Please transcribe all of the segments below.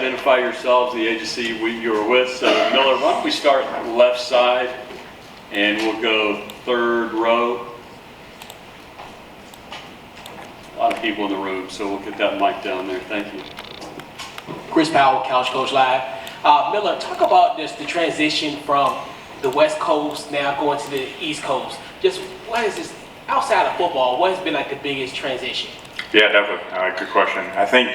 identify yourselves, the agency you're with. So Miller, why don't we start left side and we'll go third row. A lot of people in the room, so we'll get that mic down there. Thank you. Chris Powell, Couch Coach Live. Miller, talk about the transition from the West Coast now going to the East Coast. Just what is this, outside of football, what has been like the biggest transition? Yeah, definitely. Good question. I think,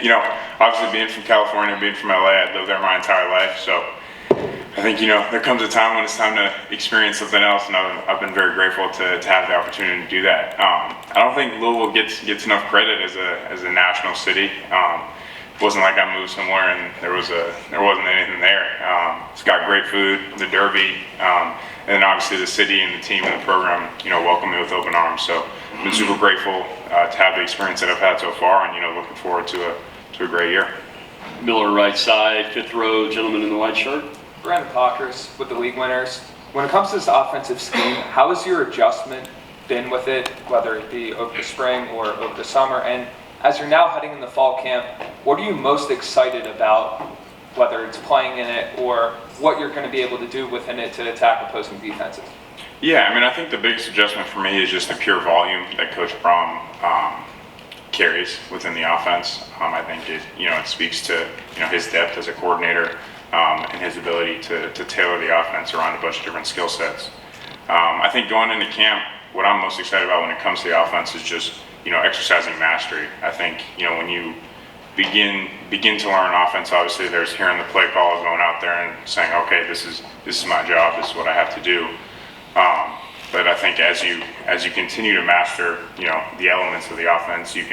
obviously being from California, being from LA, I've lived there my entire life. So I think, there comes a time when it's time to experience something else, and I've been very grateful to have the opportunity to do that. I don't think Louisville gets enough credit as a national city. It wasn't like I moved somewhere and there wasn't anything there. It's got great food, the Derby, and then obviously the city and the team and the program, welcome me with open arms. So I've been super grateful to have the experience that I've had so far, and looking forward to a great year. Miller, right side, fifth row, gentleman in the white shirt. Brandon Pockers with the league winners. When it comes to this offensive scheme, how has your adjustment been with it, whether it be over the spring or over the summer? And as you're now heading in the fall camp, what are you most excited about, whether it's playing in it or what you're going to be able to do within it to attack opposing defenses? Yeah, I think the biggest adjustment for me is just the pure volume that Coach Brom carries within the offense. I think it speaks to his depth as a coordinator and his ability to tailor the offense around a bunch of different skill sets. I think going into camp, what I'm most excited about when it comes to the offense is just exercising mastery. I think when you begin to learn offense, obviously there's hearing the play call, going out there and saying, okay, this is my job, this is what I have to do. But I think as you continue to master the elements of the offense, you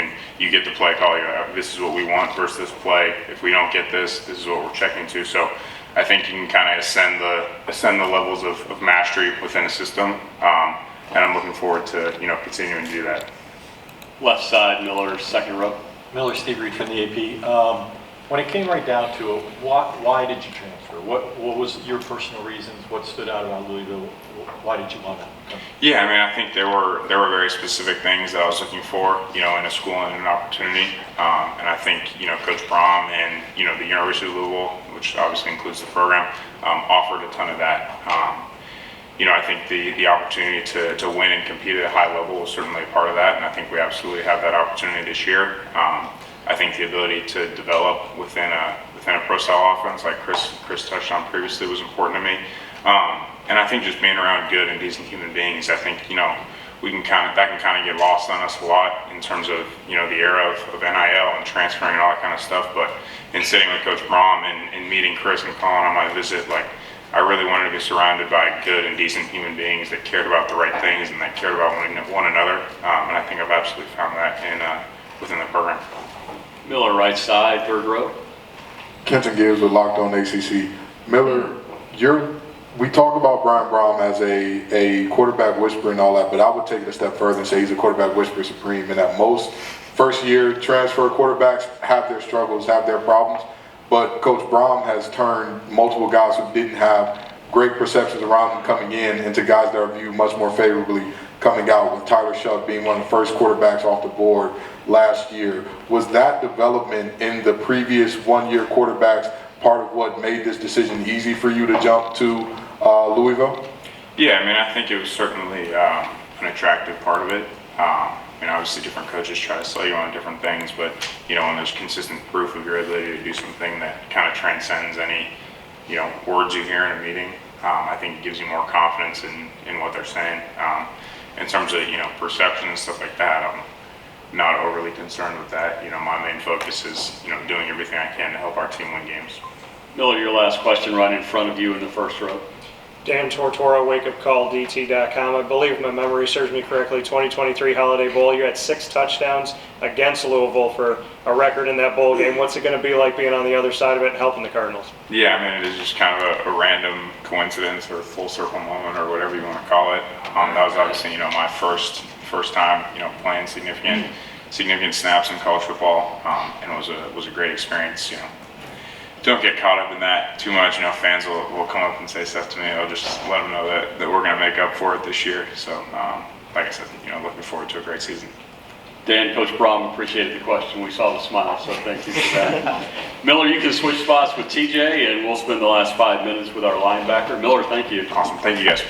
get the play call. You're like, this is what we want versus this play. If we don't get this is what we're checking to. So I think you can kind of ascend the levels of mastery within a system, and I'm looking forward to continuing to do that. Left side, Miller, second row. Miller, Steve Reed from the AP. When it came right down to it, why did you transfer? What was your personal reasons? What stood out about Louisville? Why did you want to come? Yeah, I think there were very specific things that I was looking for, in a school and an opportunity. And I think, Coach Brom and, the University of Louisville, which obviously includes the program, offered a ton of that. I think the opportunity to win and compete at a high level was certainly a part of that, and I think we absolutely have that opportunity this year. I think the ability to develop within a pro-style offense, like Chris touched on previously, was important to me. And I think just being around good and decent human beings, I think we can kind of get lost on us a lot in terms of the era of NIL and transferring and all that kind of stuff. But in sitting with Coach Brom and meeting Chris and calling on my visit, I really wanted to be surrounded by good and decent human beings that cared about the right things and that cared about one another. And I think I've absolutely found that within the program. Miller, right side, third row. Kenton Gibbs with Locked On ACC. Miller, we talk about Brian Brom as a quarterback whisperer and all that, but I would take it a step further and say he's a quarterback whisperer supreme, and that most first-year transfer quarterbacks have their struggles, have their problems, but Coach Brom has turned multiple guys who didn't have great perceptions around them coming in into guys that are viewed much more favorably coming out, with Tyler Shuck being one of the first quarterbacks off the board last year. Was that development in the previous one-year quarterbacks part of what made this decision easy for you to jump to Louisville? Yeah, I think it was certainly an attractive part of it. Obviously different coaches try to sell you on different things, but when there's consistent proof of your ability to do something that kind of transcends any words you hear in a meeting, I think it gives you more confidence in what they're saying. In terms of perception and stuff like that, I'm not overly concerned with that. My main focus is doing everything I can to help our team win games. Miller, your last question right in front of you in the first row. Dan Tortora, wakeupcalldt.com. I believe if my memory serves me correctly, 2023 Holiday Bowl, you had 6 touchdowns against Louisville for a record in that bowl game. What's it going to be like being on the other side of it and helping the Cardinals? Yeah, it is just kind of a random coincidence or full circle moment or whatever you want to call it. That was obviously, my first time, playing significant snaps in college football, and it was a great experience. Don't get caught up in that too much. Fans will come up and say stuff to me. I'll just let them know that we're going to make up for it this year. So, like I said, looking forward to a great season. Dan, Coach Brom appreciated the question. We saw the smile, so thank you for that. Miller, you can switch spots with TJ, and we'll spend the last 5 minutes with our linebacker. Miller, thank you. Awesome. Thank you guys.